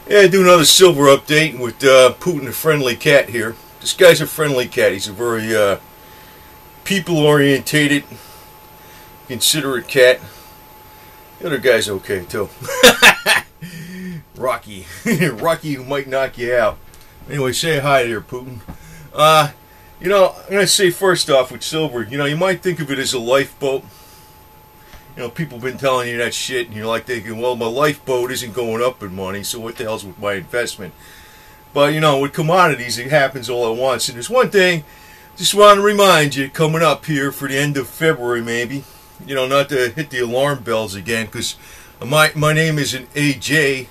Yeah, do another silver update with Putin, a friendly cat here. This guy's a friendly cat. He's a very people-orientated, considerate cat. The other guy's okay too. Rocky, Rocky, who might knock you out. Anyway, say hi there, Putin. I'm gonna say first off with silver. You might think of it as a lifeboat. People have been telling you that shit, and you're like thinking, well, my lifeboat isn't going up in money, so what the hell's with my investment? But, with commodities, it happens all at once. And there's one thing, just want to remind you, coming up here for the end of February, maybe, not to hit the alarm bells again, because my name isn't AJ,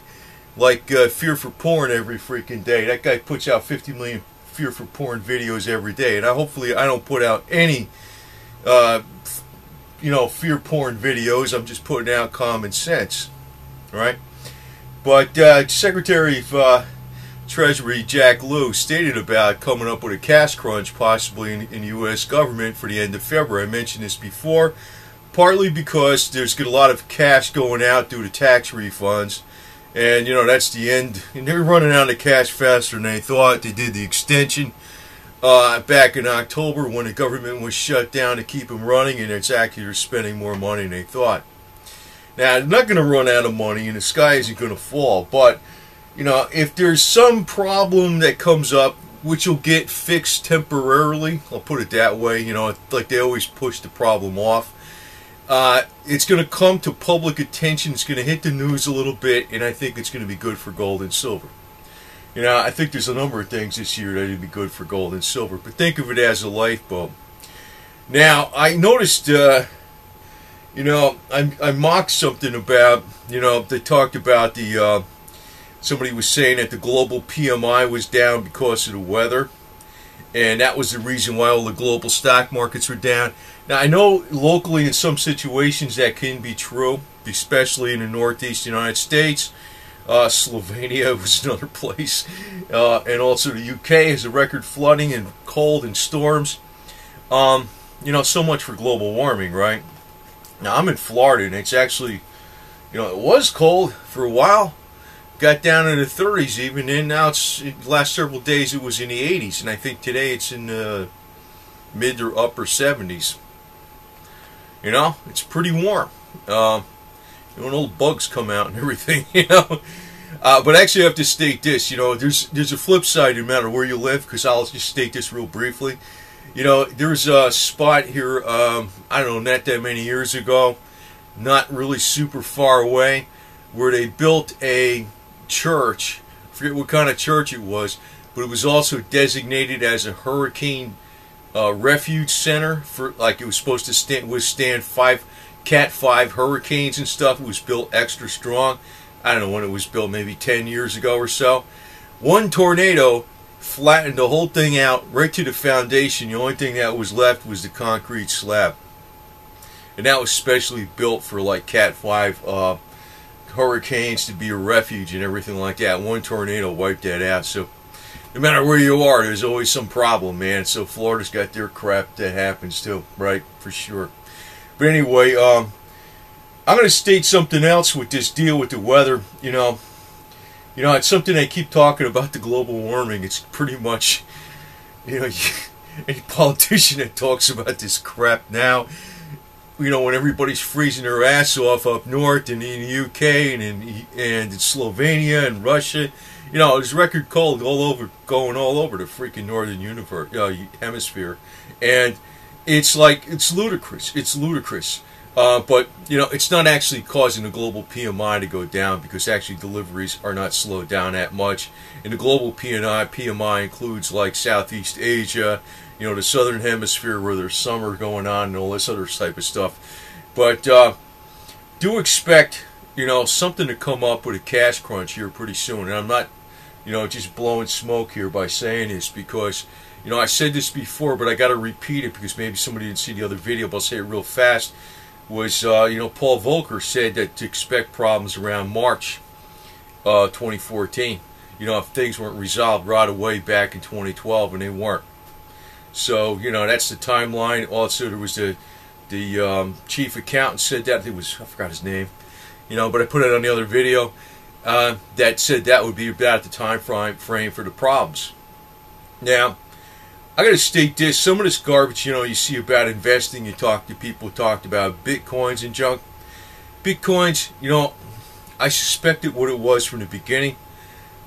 like Fear for Porn every freaking day. That guy puts out 50 million Fear for Porn videos every day, and hopefully I don't put out any fear porn videos. I'm just putting out common sense, right? But Secretary of Treasury Jack Lew stated about coming up with a cash crunch possibly in the U.S. government for the end of February. I mentioned this before, partly because there's a lot of cash going out due to tax refunds, and that's the end. And they're running out of cash faster than they thought. They did the extension back in October when the government was shut down to keep them running, and it's actually they're spending more money than they thought. Now, they're not going to run out of money, and the sky isn't going to fall, but, if there's some problem that comes up, which will get fixed temporarily, I'll put it that way, like they always push the problem off, it's going to come to public attention, it's going to hit the news a little bit, and I think it's going to be good for gold and silver. I think there's a number of things this year that would be good for gold and silver, but think of it as a lifeboat. Now, I noticed, I mocked something about, they talked about somebody was saying that the global PMI was down because of the weather, and that was the reason why all the global stock markets were down. Now, I know locally in some situations that can be true, especially in the Northeast United States. Slovenia was another place, and also the UK has a record flooding and cold and storms. So much for global warming, right? Now, I'm in Florida, and it's actually, it was cold for a while, got down in the 30s even, and now the last several days it was in the 80s, and I think today it's in the mid or upper 70s. It's pretty warm. When old bugs come out and everything, But actually I have to state this, there's a flip side no matter where you live, because I'll just state this real briefly. There's a spot here, I don't know, not that many years ago, not really super far away, where they built a church. I forget what kind of church it was, but it was also designated as a hurricane refuge center, for like it was supposed to withstand Cat 5 hurricanes and stuff. It was built extra strong. I don't know when it was built, maybe 10 years ago or so. One tornado flattened the whole thing out right to the foundation. The only thing that was left was the concrete slab. And that was specially built for like Cat 5 hurricanes to be a refuge and everything like that. One tornado wiped that out. So no matter where you are, there's always some problem, man. So Florida's got their crap that happens too, right? For sure. But anyway, I'm going to state something else with this deal with the weather. It's something I keep talking about, the global warming. It's pretty much, any politician that talks about this crap now, when everybody's freezing their ass off up north and in the UK and in Slovenia and Russia, there's record cold going all over the freaking northern hemisphere, and it's ludicrous. It's ludicrous. But, it's not actually causing the global PMI to go down, because actually deliveries are not slowed down that much. And the global PMI includes like Southeast Asia, the southern hemisphere where there's summer going on and all this other type of stuff. But do expect, something to come up with a cash crunch here pretty soon. And I'm not, just blowing smoke here by saying this, because I said this before, but I got to repeat it because maybe somebody didn't see the other video, but I'll say it real fast. Was, Paul Volcker said that to expect problems around March 2014, if things weren't resolved right away back in 2012, and they weren't. So, that's the timeline. Also, there was the chief accountant said that. It was, I forgot his name, but I put it on the other video. that said that would be about the time frame for the problems. Now, I got to state this: some of this garbage, you see about investing. You talk to people who talked about bitcoins and junk. Bitcoins, I suspected what it was from the beginning.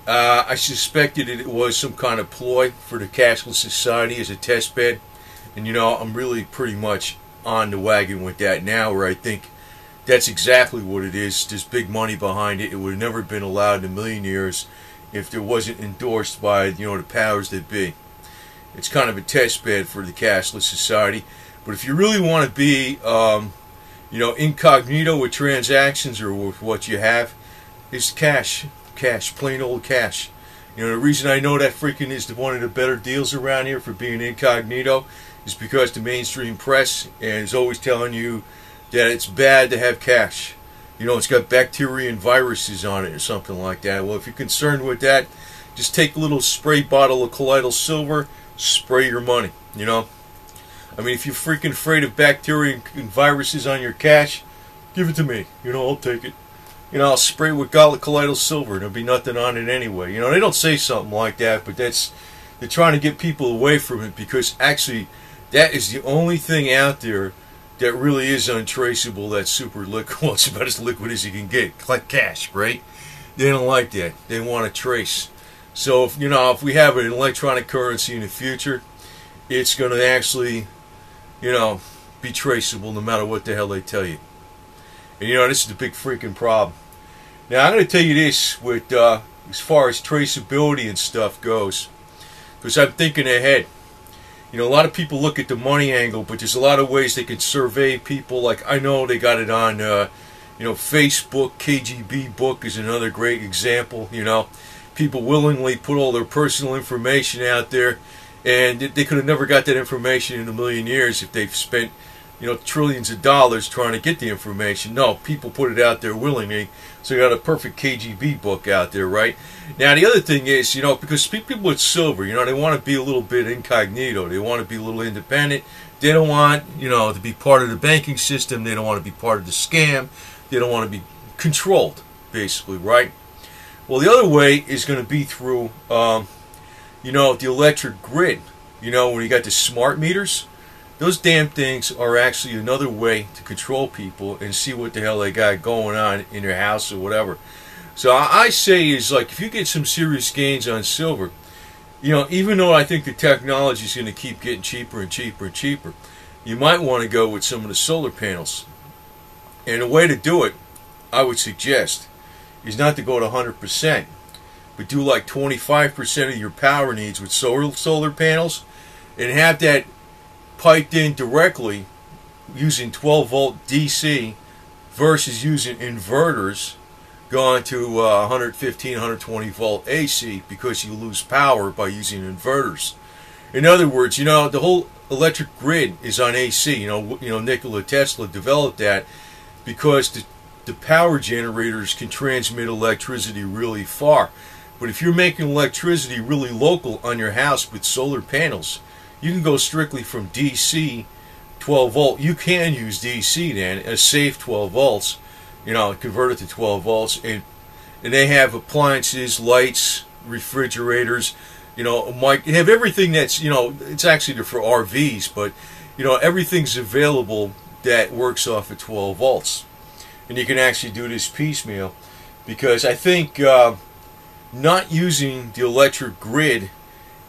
I suspected it was some kind of ploy for the cashless society as a test bed. And I'm really pretty much on the wagon with that now, where I think that's exactly what it is. There's big money behind it. It would have never been allowed in a million years if it wasn't endorsed by, the powers that be. It's kind of a test bed for the cashless society. But if you really want to be, incognito with transactions or with what you have, it's cash. Cash, plain old cash. The reason I know that freaking is one of the better deals around here for being incognito is because the mainstream press is always telling you that it's bad to have cash. It's got bacteria and viruses on it or something like that. Well, if you're concerned with that, just take a little spray bottle of colloidal silver, spray your money, I mean, if you're freaking afraid of bacteria and viruses on your cash, give it to me. I'll take it. I'll spray it with colloidal silver and there'll be nothing on it anyway. They don't say something like that, but they're trying to get people away from it because actually that is the only thing out there that really is untraceable that's super liquid. Well, it's about as liquid as you can get. Like cash, right? They don't like that. They want to trace. So, if we have an electronic currency in the future, it's going to actually, be traceable no matter what the hell they tell you. And this is the big freaking problem. Now, I'm going to tell you this with as far as traceability and stuff goes, because I'm thinking ahead. A lot of people look at the money angle, but there's a lot of ways they can survey people. Like, I know they got it on, Facebook. KGB book is another great example. People willingly put all their personal information out there, and they could have never got that information in a million years if they've spent trillions of dollars trying to get the information. No, people put it out there willingly, so you got a perfect KGB book out there, right? Now, the other thing is, because people with silver, they want to be a little bit incognito. They want to be a little independent. They don't want, to be part of the banking system. They don't want to be part of the scam. They don't want to be controlled, basically, right? Well, the other way is going to be through, the electric grid. When you got the smart meters, those damn things are actually another way to control people and see what the hell they got going on in their house or whatever. So I say is like, if you get some serious gains on silver, even though I think the technology is going to keep getting cheaper and cheaper and cheaper, you might want to go with some of the solar panels. And the way to do it, I would suggest, is not to go to 100%, but do like 25% of your power needs with solar panels and have that piped in directly using 12-volt DC versus using inverters going to 115, 120 volt AC, because you lose power by using inverters. In other words, the whole electric grid is on AC. Nikola Tesla developed that because the power generators can transmit electricity really far. But if you're making electricity really local on your house with solar panels, you can go strictly from DC 12 volt. You can use DC then, a safe 12 volts, convert it to 12 volts, and they have appliances, lights, refrigerators, they have everything that's, it's actually for RVs, but, everything's available that works off of 12 volts. And you can actually do this piecemeal, because I think not using the electric grid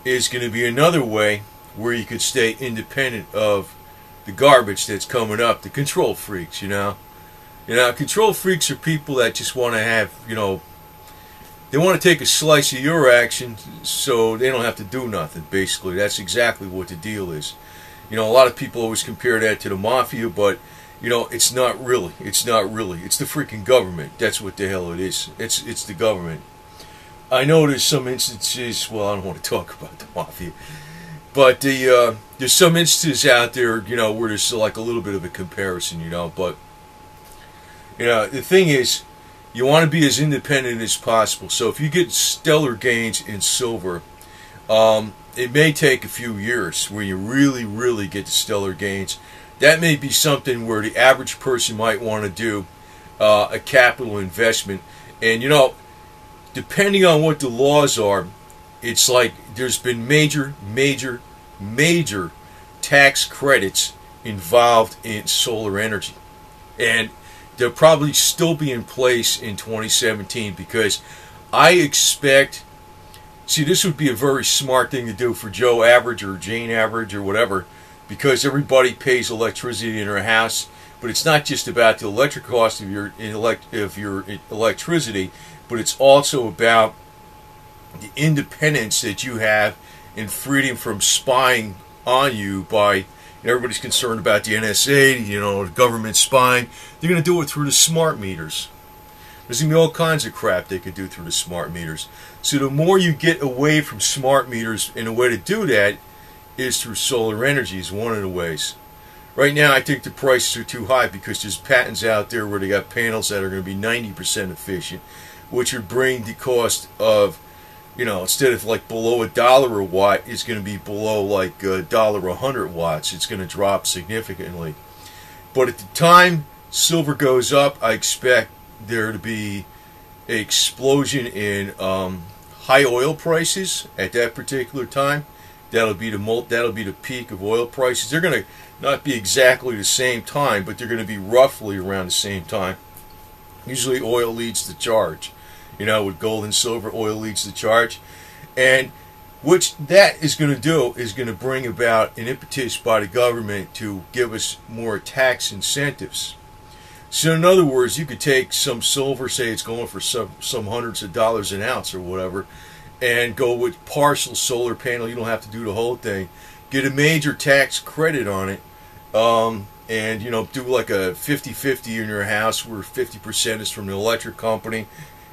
is going to be another way where you could stay independent of the garbage that's coming up, the control freaks, control freaks are people that just want to have, they want to take a slice of your action so they don't have to do nothing, basically. That's exactly what the deal is. A lot of people always compare that to the mafia, but, it's not really. It's not really. It's the freaking government. That's what the hell it is. It's the government. I know there's some instances, well, I don't want to talk about the mafia, but there's some instances out there, where there's like a little bit of a comparison, but, the thing is, you want to be as independent as possible. So if you get stellar gains in silver, it may take a few years where you really, really get the stellar gains. That may be something where the average person might want to do a capital investment. And, depending on what the laws are, it's like there's been major tax credits involved in solar energy. And they'll probably still be in place in 2017 because I expect, see, this would be a very smart thing to do for Joe Average or Jane Average or whatever, because everybody pays electricity in their house, but it's not just about the electric cost of your electricity, but it's also about the independence that you have and freedom from spying on you by, everybody's concerned about the NSA, the government spying. They're going to do it through the smart meters. There's going to be all kinds of crap they could do through the smart meters. So the more you get away from smart meters, and a way to do that is through solar energy is one of the ways. Right now I think the prices are too high because there's patents out there where they got panels that are going to be 90% efficient, which would bring the cost of, instead of like below $1 a watt, it's going to be below like $1 a 100 watts. It's going to drop significantly. But at the time silver goes up, I expect there to be an explosion in high oil prices at that particular time. That'll be the peak of oil prices. They're going to not be exactly the same time, but they're going to be roughly around the same time. Usually oil leads the charge. With gold and silver, oil leads the charge. And which that is going to do is going to bring about an impetus by the government to give us more tax incentives. So in other words, you could take some silver, say it's going for some hundreds of dollars an ounce or whatever, and go with partial solar panel. You don't have to do the whole thing. Get a major tax credit on it, and do like a 50-50 in your house, where 50% is from the electric company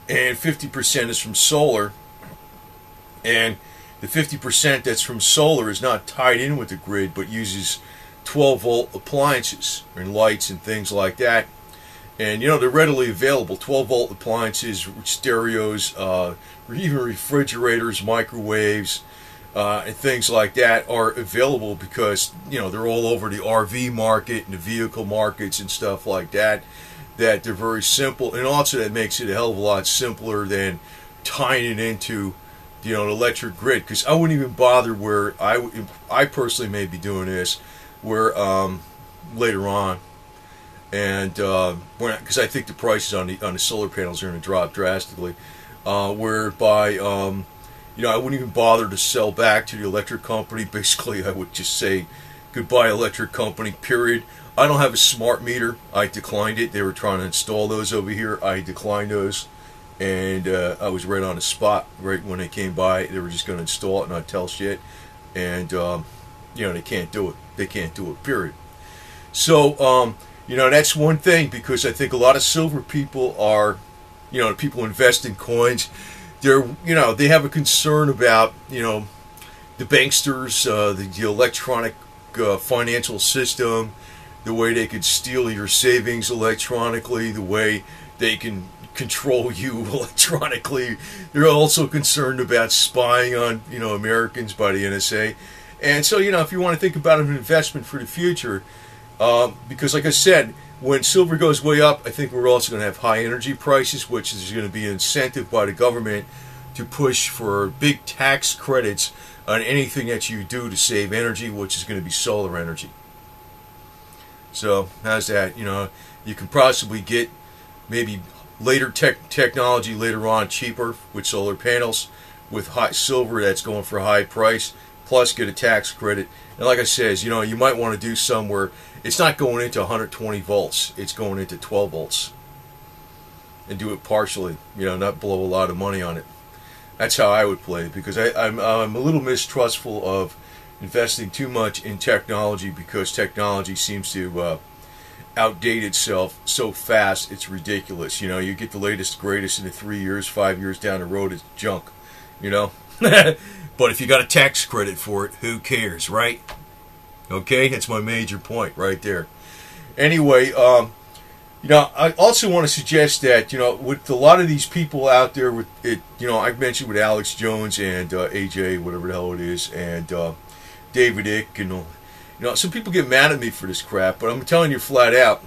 and 50% is from solar. And the 50% that's from solar is not tied in with the grid, but uses 12-volt appliances and lights and things like that. And they're readily available. 12-volt appliances, stereos, even refrigerators, microwaves, and things like that are available because they're all over the RV market and the vehicle markets and stuff like that. That they're very simple, and also that makes it a hell of a lot simpler than tying it into an electric grid. Because I wouldn't even bother where I personally may be doing this where later on. And because I think the prices on the solar panels are going to drop drastically, whereby I wouldn't even bother to sell back to the electric company. Basically, I would just say goodbye, electric company. Period. I don't have a smart meter. I declined it. They were trying to install those over here. I declined those, and I was right on the spot. Right when they came by, they were just going to install it and not tell shit. And they can't do it. They can't do it. Period. So. That's one thing, because I think a lot of silver people are, people invest in coins. They have a concern about, the banksters, the electronic financial system, the way they could steal your savings electronically, the way they can control you electronically. They're also concerned about spying on, Americans by the NSA. And so, if you want to think about an investment for the future, because like I said, when silver goes way up, I think we're also going to have high energy prices, which is going to be an incentive by the government to push for big tax credits on anything that you do to save energy, which is going to be solar energy. So how's that? You can possibly get maybe later technology later on cheaper with solar panels, with high silver that's going for a high price, plus get a tax credit. And like I says, you might want to do somewhere. It's not going into 120 volts. It's going into 12 volts. And do it partially. Not blow a lot of money on it. That's how I would play it, because I'm a little mistrustful of investing too much in technology, because technology seems to outdate itself so fast. It's ridiculous. You get the latest, greatest in 3 years, 5 years down the road, it's junk. But if you got a tax credit for it, who cares, right? Okay, that's my major point right there. Anyway, I also want to suggest that, with a lot of these people out there, with it, I've mentioned with Alex Jones and AJ, whatever the hell it is, and David Icke, some people get mad at me for this crap, but I'm telling you flat out,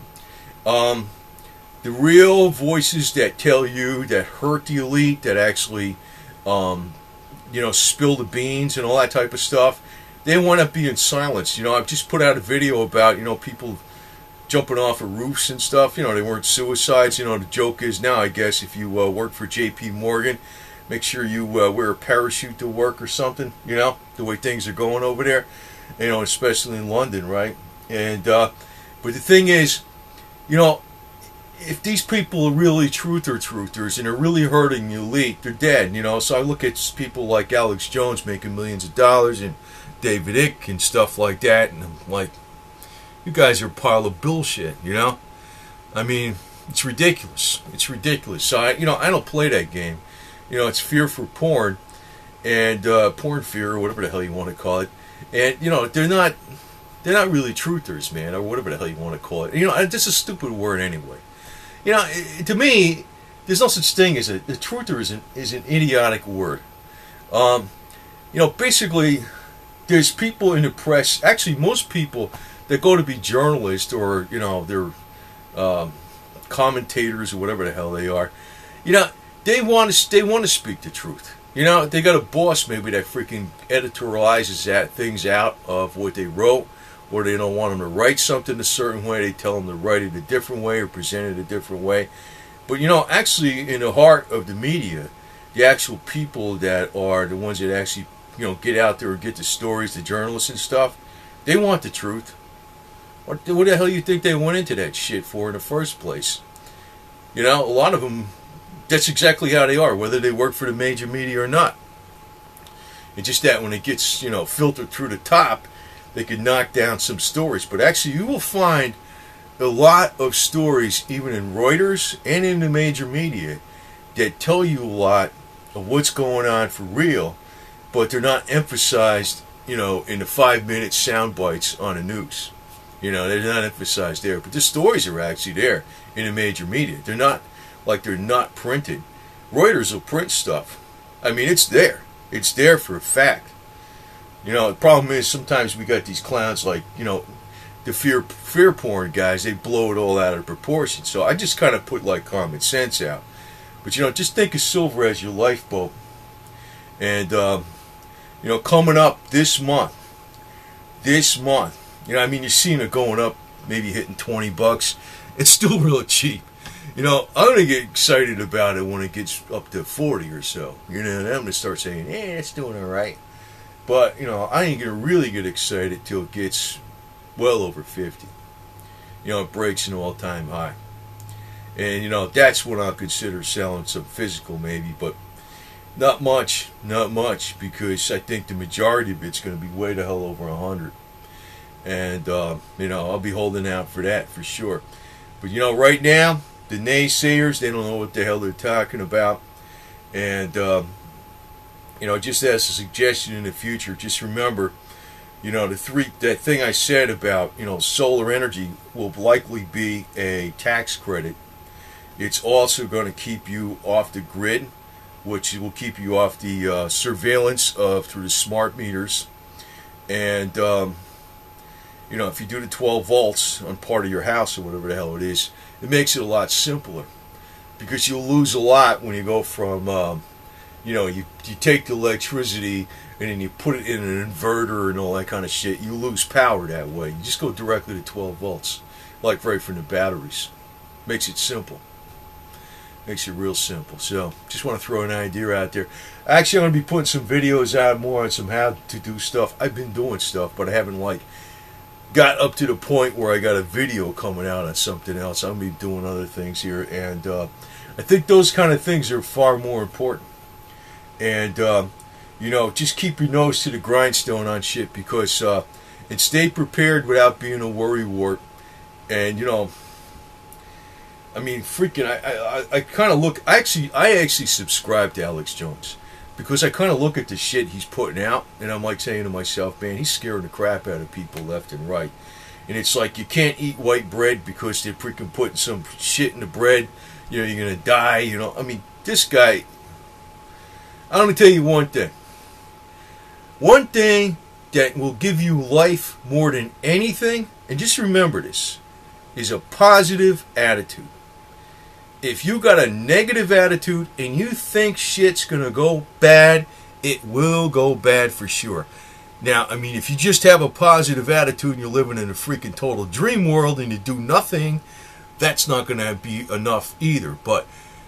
The real voices that tell you, that hurt the elite, that actually, spill the beans and all that type of stuff, they want to be in silence. I've just put out a video about, people jumping off of roofs and stuff. They weren't suicides. The joke is now, I guess, if you work for J.P. Morgan, make sure you wear a parachute to work or something, the way things are going over there, especially in London, right? And, but the thing is, if these people are really truthers and are really hurting the elite, they're dead, So I look at people like Alex Jones making millions of dollars and David Icke and stuff like that, and I'm like, you guys are a pile of bullshit, I mean, it's ridiculous. It's ridiculous. So I don't play that game. It's fear for porn, and porn fear, or whatever the hell you want to call it. And they're not really truthers, man, or whatever the hell you want to call it. It's just a stupid word anyway. To me, there's no such thing as the truther is an idiotic word. Basically, there's people in the press. Actually, most people that go to be journalists or they're commentators or whatever the hell they are. They want to speak the truth. They got a boss maybe that freaking editorializes things out of what they wrote, or they don't want them to write something a certain way. They tell them to write it a different way or present it a different way. But actually, in the heart of the media, the actual people that are the ones that actually get out there and get the stories, the journalists and stuff, they want the truth. What the hell do you think they went into that shit for in the first place? A lot of them, that's exactly how they are, whether they work for the major media or not. It's just that when it gets, filtered through the top, they can knock down some stories. But actually, you will find a lot of stories, even in Reuters and in the major media, that tell you a lot of what's going on for real, but they're not emphasized, in the 5-minute sound bites on the news. They're not emphasized there. But the stories are actually there in the major media. They're not like they're not printed. Reuters will print stuff. I mean, it's there. It's there for a fact. The problem is sometimes we got these clowns like, the fear porn guys, they blow it all out of proportion. So I just kind of put like common sense out. But just think of silver as your lifeboat. And coming up this month, you're seeing it going up, maybe hitting $20. It's still real cheap. I'm going to get excited about it when it gets up to 40 or so. Then I'm going to start saying, it's doing all right. But, I ain't going to really get excited till it gets well over 50. It breaks an all-time high. And, that's when I'll consider selling some physical maybe, but not much, because I think the majority of it's going to be way the hell over 100. And, I'll be holding out for that for sure. But, right now, the naysayers, they don't know what the hell they're talking about. And, just as a suggestion in the future, just remember, that thing I said about, solar energy will likely be a tax credit. It's also going to keep you off the grid, which will keep you off the surveillance through the smart meters. And, if you do the 12 volts on part of your house or whatever the hell it is, it makes it a lot simpler. Because you'll lose a lot when you go from, you take the electricity and then you put it in an inverter and all that kind of shit. You lose power that way. You just go directly to 12 volts, like right from the batteries. Makes it simple. Makes it real simple. So, just want to throw an idea out there. Actually, I'm going to be putting some videos out more on some how to do stuff. I've been doing stuff, but I haven't got up to the point where I got a video coming out on something else. I'm going to be doing other things here, and I think those kind of things are far more important. And just keep your nose to the grindstone on shit, because and stay prepared without being a worrywart. And I kind of look. I actually subscribe to Alex Jones, because I kind of look at the shit he's putting out, and I'm like saying to myself, man, he's scaring the crap out of people left and right. And it's like, you can't eat white bread because they're freaking putting some shit in the bread. You're gonna die. This guy. I'm going to tell you one thing. One thing that will give you life more than anything, and just remember this, is a positive attitude. if you got a negative attitude and you think shit's going to go bad, it will go bad for sure. Now, I mean, if you just have a positive attitude and you're living in a freaking total dream world and you do nothing, that's not going to be enough either. But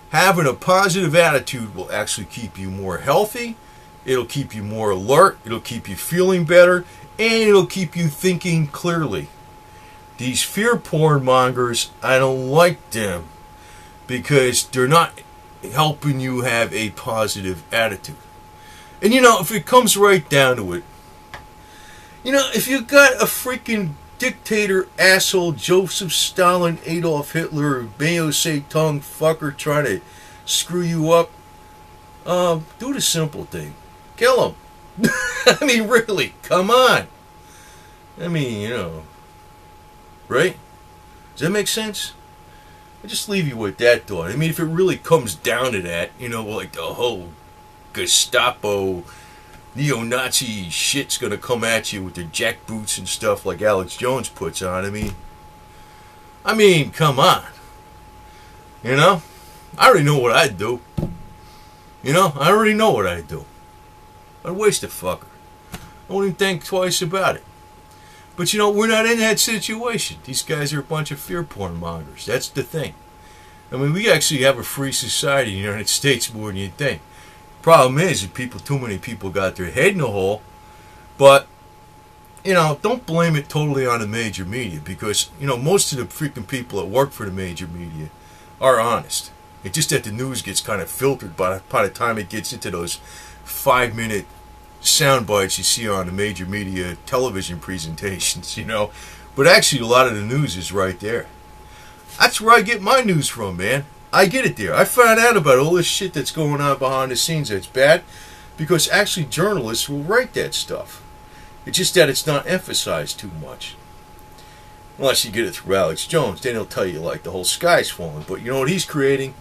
having a positive attitude will actually keep you more healthy. It'll keep you more alert. It'll keep you feeling better. And it'll keep you thinking clearly. These fear porn mongers, I don't like them because they're not helping you have a positive attitude. And you know, if it comes right down to it, you know, if you got a freaking dictator, asshole, Joseph Stalin, Adolf Hitler, Mao Zedong fucker trying to screw you up, do the simple thing. Kill him. I mean, really, come on. I mean, you know, right? Does that make sense? I just leave you with that thought. I mean, if it really comes down to that, you know, like the whole Gestapo, neo-Nazi shit's gonna come at you with their jackboots and stuff like Alex Jones puts on. I mean, come on. You know? I already know what I'd do. You know? I already know what I'd do. I'd waste a fucker. I wouldn't think twice about it. But you know, we're not in that situation. These guys are a bunch of fear porn mongers. That's the thing. I mean, we actually have a free society in the United States more than you'd think. Problem is that too many people got their head in a hole. But, you know, don't blame it totally on the major media because, you know, most of the freaking people that work for the major media are honest. It's just that the news gets kind of filtered by the time it gets into those 5-minute sound bites you see on the major media television presentations, you know. But actually, a lot of the news is right there. That's where I get my news from, man. I get it there. I found out about all this shit that's going on behind the scenes that's bad because actually journalists will write that stuff. It's just that it's not emphasized too much. Unless you get it through Alex Jones, then he'll tell you like the whole sky's falling. But you know what he's creating?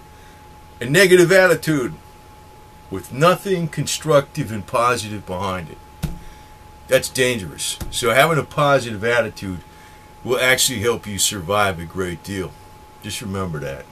A negative attitude with nothing constructive and positive behind it. That's dangerous. So having a positive attitude will actually help you survive a great deal. Just remember that.